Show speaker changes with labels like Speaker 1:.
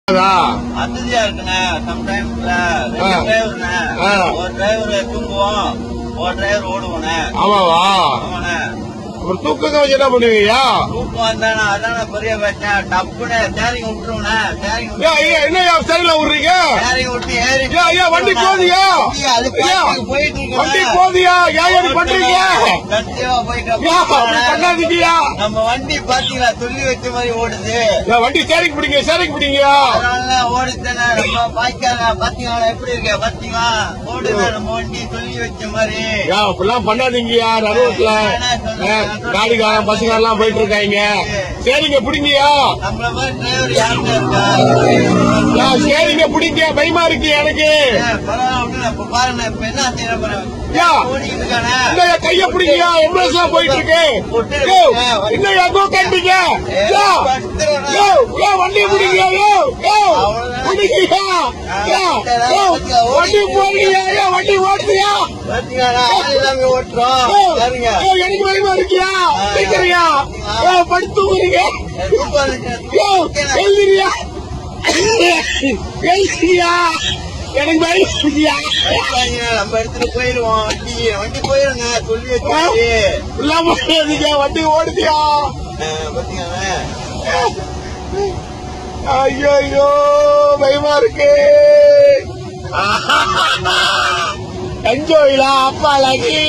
Speaker 1: அசதியா இருக்குண்ணே. சம்டைம்ஸ்ல ரெண்டு டிரைவர்ண்ணே. ஒரு டிரைவர் தூங்குவோம், ஒரு டிரைவர் ஓடுவோண்ணே.
Speaker 2: ஆமாவா?
Speaker 1: ஆமாண்ணே.
Speaker 2: ஒரு தூக்கங்க வச்சு என்ன பண்ணுவீங்க?
Speaker 1: தூக்கம் வந்தானே அதான பெரிய பிரச்சனை. டப்புன்னு ஸ்டேரிங் விட்டுருவோண்ணே. ஸ்டேரிங்
Speaker 2: என்ன ஸ்டைல விடுறீங்க?
Speaker 1: ஸ்டேரிங் விட்டு ஏறி
Speaker 2: வண்டி போதியா?
Speaker 1: அது போயிட்டு
Speaker 2: வண்டி
Speaker 1: இருக்கு.
Speaker 2: போதியா? ஏன் பண்றீங்க?
Speaker 1: சத்தியமா போயிட்டு
Speaker 2: பண்ணாதீங்கயா?
Speaker 1: நம்ம வண்டி பாத்தீங்களா துள்ளி வச்ச மாதிரி ஓடுது.
Speaker 2: வண்டி ஸ்டேரிங் பிடிங்க, ஸ்டேரிங் பிடிங்க.
Speaker 1: அதனால ஓடுச்சேண்ணே. நம்ம பாய்க்காங்க பாத்தீங்களா எப்படி இருக்க? பாத்தீங்களா ஓடுது நம்ம வண்டி துள்ளி வச்ச மாதிரி.
Speaker 2: அப்படிலாம் பண்ணாதீங்கயா. நடுவுல காடிக்காரன் பசங்க போயிட்டு இருக்காங்க. சரிங்க பிடிங்கயா.
Speaker 1: நம்மள மாதிரி டிரைவர் யாருமே இருக்கா?
Speaker 2: சரிங்க பிடிங்க. பயமா இருக்கு எனக்கு.
Speaker 1: பரவாயில்ல பாருங்க. இப்ப என்ன செய்யற பாருங்க. ஓடிக்கிட்டு இருக்கானே.
Speaker 2: கைய பிடிங்கயா. எம்புலன்ஸ் போயிட்டு இருக்கு. இன்னும் எங்கோ கண்டிங்க. வண்டி பிடிங்க. வண்டி போடுறியா? வண்டி ஓடுறியா?
Speaker 1: ஓட்டுறோம்.
Speaker 2: எனக்கு பயமா இருக்கியா? கேக்குறியா? படுத்து போறீங்க. எழுதிரியா? எழுதிரியா? எனக்கு பயம் இருக்கியா?
Speaker 1: நம்ம எடுத்துட்டு போயிருவோம். வண்டி போயிருங்க சொல்லி வச்சு.
Speaker 2: வண்டி ஓடுதியா?
Speaker 1: பாத்தீங்களா?
Speaker 2: ஐயோ பயமா இருக்கு. என்ஜாய்லா அப்பா லக்கி.